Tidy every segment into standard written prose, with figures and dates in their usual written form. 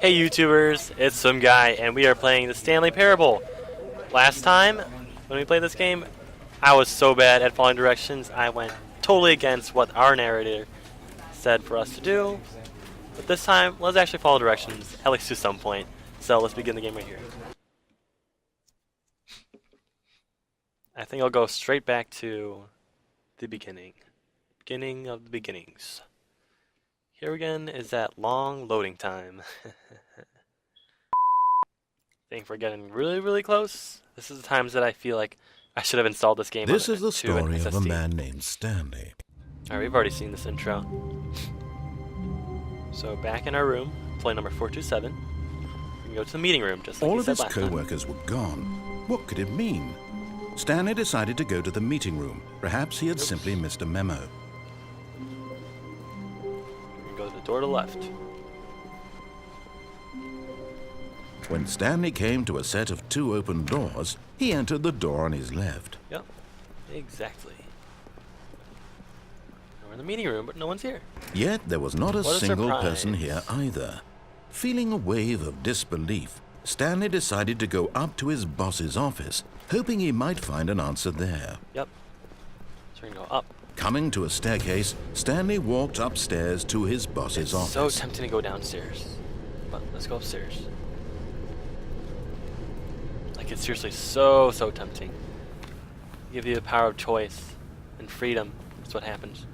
Hey YouTubers, it's SwimGuy, and we are playing the Stanley Parable. Last time, when we played this game, I was so bad at following directions, I went totally against what our narrator said for us to do. But this time, let's actually follow directions, at least to some point. So let's begin the game right here. I think I'll go straight back to the beginning. Beginning of the beginnings. Here again is that long loading time. Think we're getting really close. This is the times that I feel like I should have installed this game. This is the story of a man named Stanley. Alright, we've already seen this intro. So back in our room, play number 427. We can go to the meeting room, just like all he of said his last time. co-workers were gone. What could it mean? Stanley decided to go to the meeting room. Perhaps he had simply missed a memo. Go to the door to the left. When Stanley came to a set of 2 open doors, he entered the door on his left. Yep, exactly. We're in the meeting room, but no one's here. Yet there was not a What a single surprise. person here either. Feeling a wave of disbelief, Stanley decided to go up to his boss's office, hoping he might find an answer there. Yep. So we're gonna go up. Coming to a staircase, Stanley walked upstairs to his boss's office. So tempting to go downstairs. But let's go upstairs. Like, it's seriously so tempting. Give you the power of choice and freedom. That's what happens.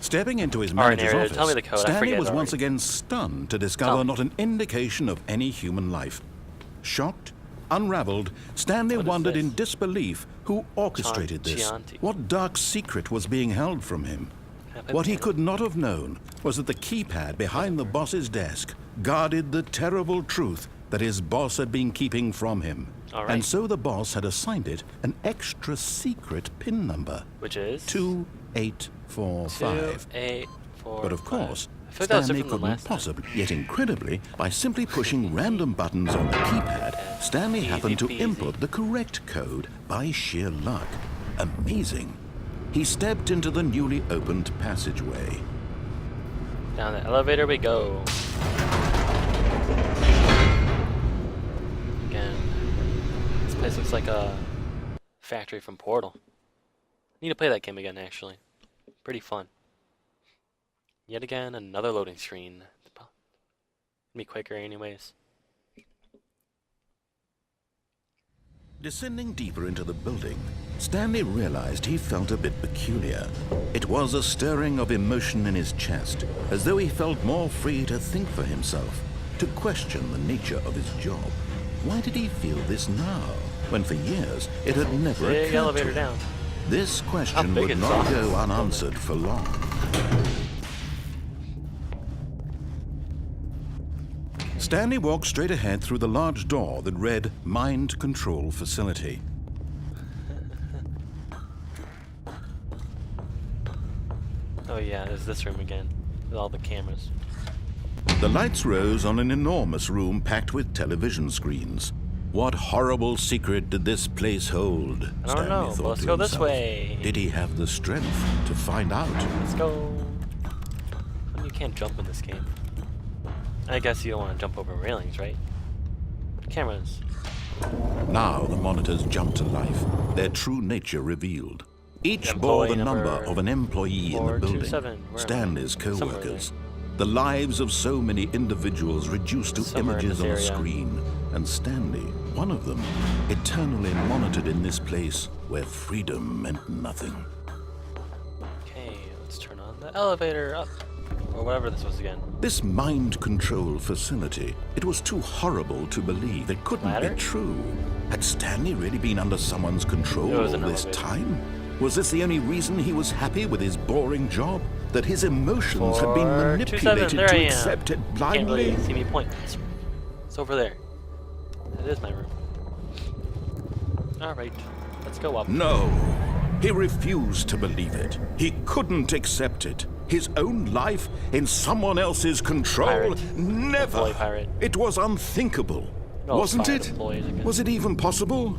Stepping into his Alright, manager's narrator, office, tell me the code. I Stanley forget was already. once again stunned to discover Tell me. not an indication of any human life. Shocked, unraveled, Stanley What is wondered this? in disbelief who orchestrated this. Chianti. What dark secret was being held from him? Happy What he Meal. could not have known was that the keypad behind the boss's desk guarded the terrible truth that his boss had been keeping from him. All right. And so the boss had assigned it an extra secret PIN number. Which is 2845. 2845. But of course, I feel like that was Stanley different than couldn't last time. possibly, yet incredibly, by simply pushing random buttons on the keypad, Stanley Easy happened to peasy. input the correct code by sheer luck. Amazing. He stepped into the newly opened passageway. Down the elevator we go. Again, this place looks like a factory from Portal. Need to play that game again, actually. Pretty fun. Yet again, another loading screen. Be quicker, anyways. Descending deeper into the building, Stanley realized he felt a bit peculiar. It was a stirring of emotion in his chest, as though he felt more free to think for himself, to question the nature of his job. Why did he feel this now, when for years it had never Big occurred to elevator him? down. This question big would is not the go office? unanswered for long. Stanley walked straight ahead through the large door that read Mind Control Facility. Oh yeah, there's this room again, with all the cameras. The lights rose on an enormous room packed with television screens. What horrible secret did this place hold? I don't know, but thought let's to go this himself. way. Did he have the strength to find out? Let's go. You can't jump in this game. I guess you don't want to jump over railings, right? Cameras. Now the monitors jumped to life, their true nature revealed. Each bore the Employee number number of an employee in the building, 427. Where am I? Stanley's Somewhere co-workers. The lives of so many individuals reduced to Somewhere in images on a this area. screen, and Stanley, one of them, eternally monitored in this place where freedom meant nothing. Okay, let's turn on the elevator up. Or whatever this was again. This mind control facility, it was too horrible to believe. It couldn't Ladder? be true. Had Stanley really been under someone's control It was all an this elevator. time? Was this the only reason he was happy with his boring job? That his emotions had been 427, manipulated there I to am. accept it Can't blindly? really see me point. It's over there. That is my room. Alright, let's go up. No, he refused to believe it. He couldn't accept it. His own life in someone else's control? Pirate. Never. Employee pirate. It was unthinkable. All Wasn't fired it? employees again. Was it even possible?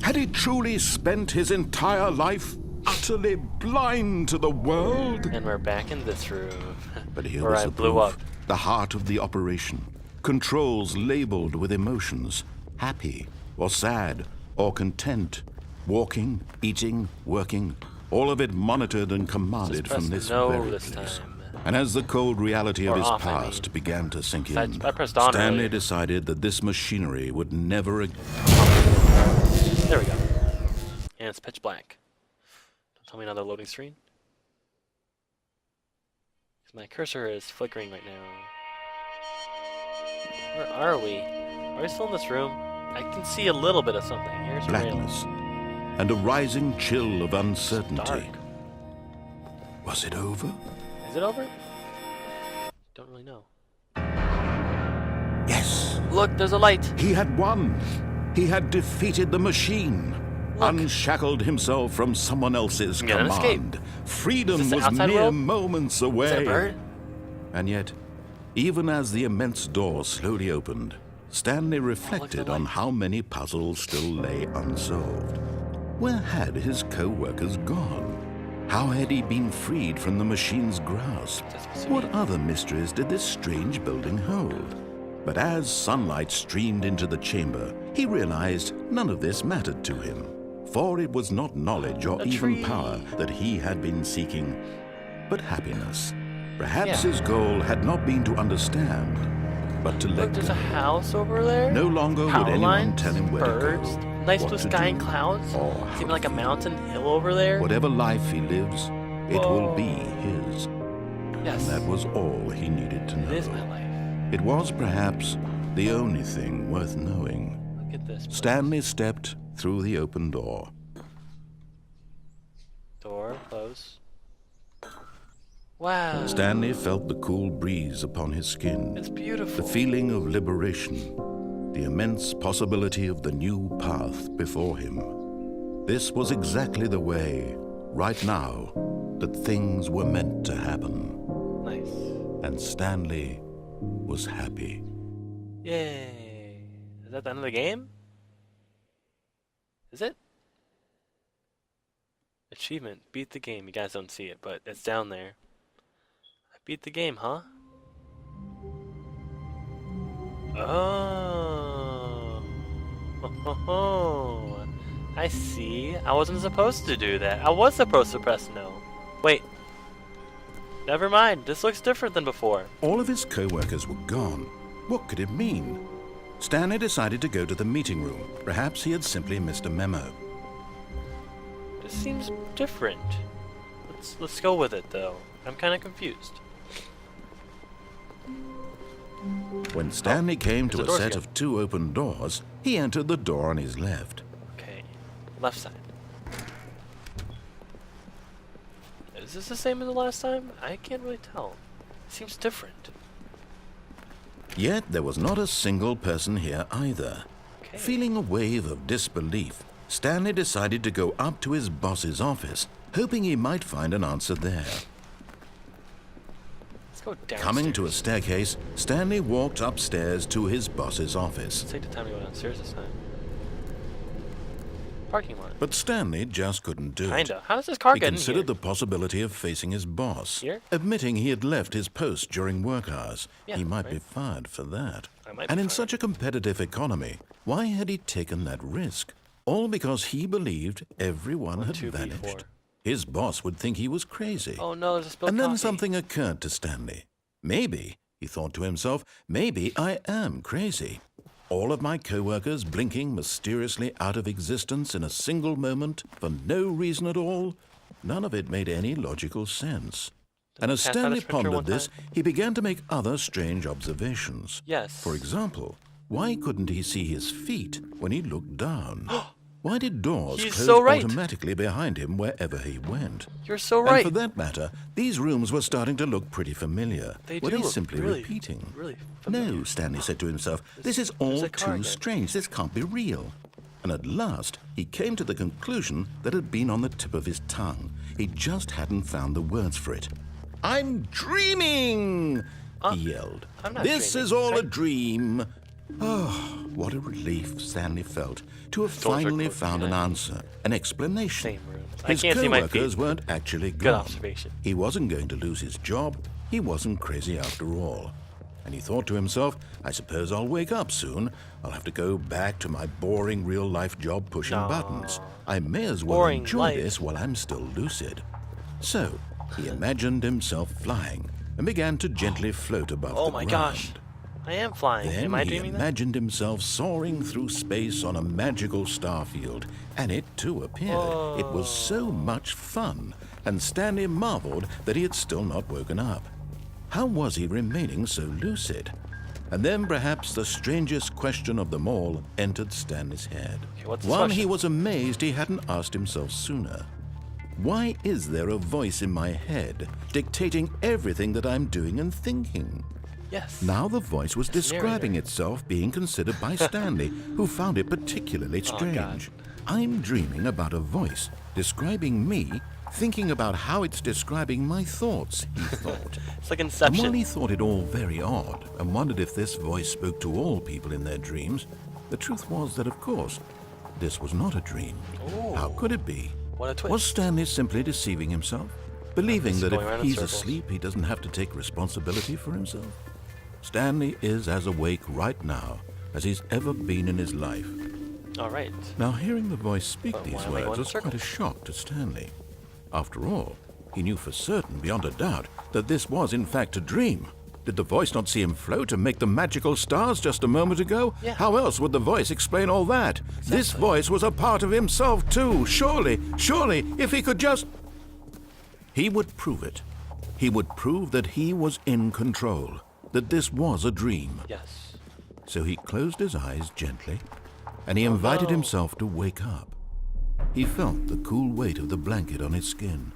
Had he truly spent his entire life utterly blind to the world? And we're back in this room. But here where was I the blew proof. up the heart of the operation, controls labeled with emotions, happy or sad or content, walking, eating, working, all of it monitored and commanded from this very place. And as the cold reality of his past began to sink in, Stanley decided that this machinery would never again. There we go. And it's pitch black. Don't tell me another loading screen. My cursor is flickering right now. Where are we? Are we still in this room? I can see a little bit of something. Here's blackness and a rising chill of uncertainty. Was it over? Is it over? Don't really know. Yes. Look, there's a light. He had won. He had defeated the machine. Look. Unshackled himself from someone else's command. Freedom was mere moments away. Is that a bird? And yet, even as the immense door slowly opened, Stanley reflected on how many puzzles still lay unsolved. Where had his co-workers gone? How had he been freed from the machine's grasp? What other mysteries did this strange building hold? But as sunlight streamed into the chamber, he realized none of this mattered to him. For it was not knowledge or even power that he had been seeking, but happiness. Perhaps his goal had not been to understand, but to let go. There's a house over there. No longer would anyone tell him where birds, to go. Nice blue sky and clouds. Seems like a mountain hill over there. Whatever life he lives, it will be his. Yes. And that was all he needed to know. It is my life. It was perhaps the only thing worth knowing. Look at this place. Stanley stepped through the open door. Door close. Wow. Stanley felt the cool breeze upon his skin. It's beautiful. The feeling of liberation. The immense possibility of the new path before him. This was exactly the way, right now, that things were meant to happen. Nice. And Stanley was happy. Yay. Is that the end of the game? Is it? Achievement. Beat the game. You guys don't see it, but it's down there. I beat the game, huh? Oh. I see. I wasn't supposed to do that. I was supposed to press no. Wait. Never mind. This looks different than before. All of his co-workers were gone. What could it mean? Stanley decided to go to the meeting room. Perhaps he had simply missed a memo. This seems different. Let's go with it, though. I'm kind of confused. When Stanley came to a set of two open doors, he entered the door on his left. Okay, left side. Is this the same as the last time? I can't really tell. It seems different. Yet there was not a single person here either. Okay. Feeling a wave of disbelief, Stanley decided to go up to his boss's office, hoping he might find an answer there. Let's go downstairs. Coming to a staircase, Stanley walked upstairs to his boss's office. Let's take the time to go downstairs this time. Parking lot. But Stanley just couldn't do it. Kinda. How does this car He get in here? considered the possibility of facing his boss, Here? admitting he had left his post during work hours. Yeah, he might right. be fired for that. I might be And in fired. such a competitive economy, why had he taken that risk? All because he believed everyone had 2v4. vanished. His boss would think he was crazy. Oh no, there's a spilled And then coffee. something occurred to Stanley. Maybe, he thought to himself, maybe I am crazy. All of my co-workers blinking mysteriously out of existence in a single moment for no reason at all. None of it made any logical sense. And as Pass out Stanley his picture pondered one this, time? he began to make other strange observations. Yes. For example, why couldn't he see his feet when he looked down? Why did doors He's close so right. automatically behind him wherever he went? You're so right. And for that matter, these rooms were starting to look pretty familiar. They were do they look simply really, repeating? really familiar. No, Stanley said to himself, this is there's all a car too again. strange. This can't be real. And at last, he came to the conclusion that had been on the tip of his tongue. He just hadn't found the words for it. I'm dreaming! He yelled. I'm not This dreaming. is all a dream. Oh, what a relief Stanley felt to have Doors are finally closed found an behind. answer, an explanation. Same rooms. I His can't see my co-workers feet. weren't actually Good gone. observation. He wasn't going to lose his job. He wasn't crazy after all. and he thought to himself, I suppose I'll wake up soon. I'll have to go back to my boring real-life job pushing buttons. I may as well enjoy this while I'm still lucid. So, he imagined himself flying and began to gently float above the ground. Oh my gosh. I am flying. Then am I he dreaming imagined himself soaring through space on a magical star field, and it too appeared. Whoa. It was so much fun, and Stanley marveled that he had still not woken up. How was he remaining so lucid? And then perhaps the strangest question of them all entered Stanley's head. Okay, what's this One question? he was amazed he hadn't asked himself sooner. Why is there a voice in my head dictating everything that I'm doing and thinking? Yes. Now the voice was That's describing narrator. itself being considered by Stanley, who found it particularly strange. I'm dreaming about a voice describing me, thinking about how it's describing my thoughts, he thought. It's like And Inception. while he thought it all very odd and wondered if this voice spoke to all people in their dreams, the truth was that, of course, this was not a dream. Ooh. How could it be? What a twist. Was Stanley simply deceiving himself? Believing He's that going around if in he's circles. asleep, he doesn't have to take responsibility for himself? Stanley is as awake right now as he's ever been in his life. All right. Now, hearing the voice speak But why these am I words going in was quite a circles? shock to Stanley. After all, he knew for certain, beyond a doubt, that this was in fact a dream. Did the voice not see him float and make the magical stars just a moment ago? Yeah. How else would the voice explain all that? This voice was a part of himself too. Surely, if he could just... He would prove it. He would prove that he was in control, that this was a dream. Yes. So he closed his eyes gently, and he invited no. himself to wake up. He felt the cool weight of the blanket on his skin,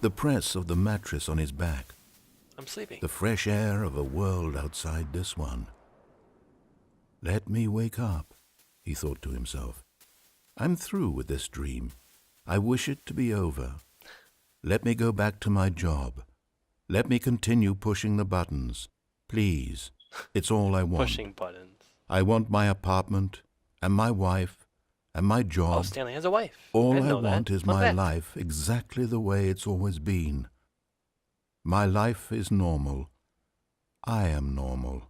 the press of the mattress on his back, I'm sleeping. the fresh air of a world outside this one. Let me wake up, he thought to himself. I'm through with this dream. I wish it to be over. Let me go back to my job. Let me continue pushing the buttons. Please, it's all I want. Pushing buttons. I want my apartment, and my wife, and my Oh, job. Stanley has a wife. All didn't I know that. want is Look my at that. life exactly the way it's always been. My life is normal. I am normal.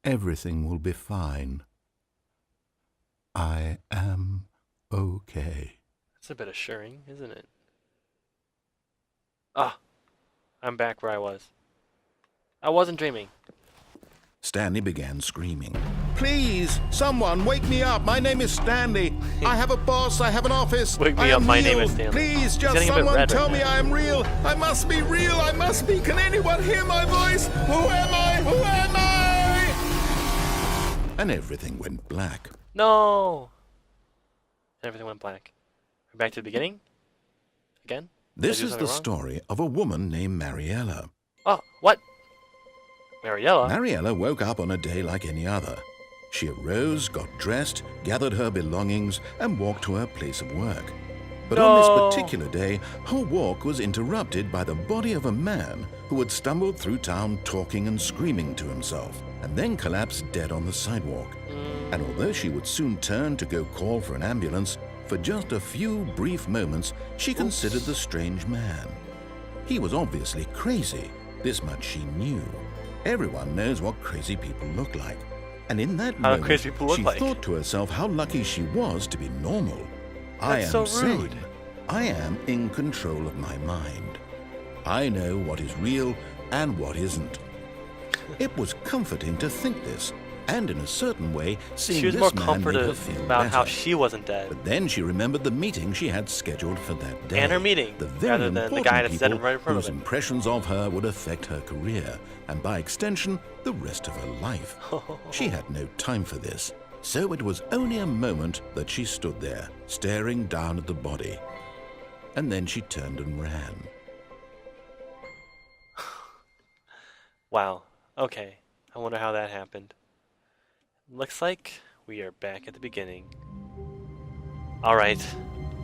Everything will be fine. I am okay. It's a bit assuring, isn't it? Ah, I'm back where I was. I wasn't dreaming. Stanley began screaming. Please, someone, wake me up. My name is Stanley. I have a boss. I have an office. Wake me I up. am My name real. is Stanley. Please, He's just getting a bit someone red tell right me now. I am real. I must be real. I must be. Can anyone hear my voice? Who am I? Who am I? And everything went black. No. Everything went black. We're back to the beginning. Again. Did I This do is something the wrong? story of a woman named Mariella. Oh, what? Mariella. Mariella woke up on a day like any other. She arose, got dressed, gathered her belongings, and walked to her place of work. But on No. this particular day, her walk was interrupted by the body of a man who had stumbled through town talking and screaming to himself, and then collapsed dead on the sidewalk. And although she would soon turn to go call for an ambulance, for just a few brief moments, she considered the strange man. He was obviously crazy. This much she knew. Everyone knows what crazy people look like. And in that How moment, crazy people look she like. thought to herself how lucky she was to be normal. I That's am so rude. sane. I am in control of my mind. I know what is real and what isn't. It was comforting to think this, and in a certain way, seeing She was this more man comforted made her feel about how better. she wasn't dead. But then she remembered the meeting she had scheduled for that day. And her meeting, The very rather than the important guy that's people standing right in front of whose her. impressions of her would affect her career, and by extension, the rest of her life. She had no time for this, so it was only a moment that she stood there, staring down at the body. And then she turned and ran. Wow. Okay. I wonder how that happened. Looks like we are back at the beginning. Alright.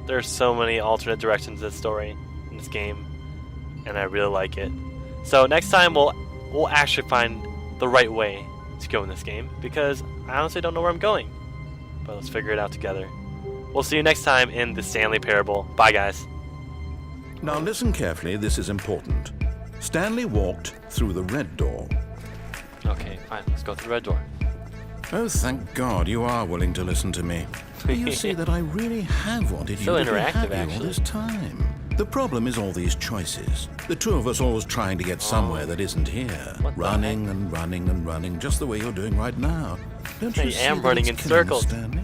There's so many alternate directions to this story in this game, and I really like it. So next time we'll actually find the right way to go in this game, because I honestly don't know where I'm going. But let's figure it out together. We'll see you next time in the Stanley Parable. Bye, guys. Now listen carefully, this is important. Stanley walked through the red door. Okay, fine. Let's go through the red door. Oh, thank God you are willing to listen to me. You see that I really have wanted So you to be interactive, happy all actually. this time. The problem is all these choices. The two of us always trying to get somewhere that isn't here. What the Running and running and running, just the way you're doing right now. Don't I you see am that running it's in killing us, circles. Stanley?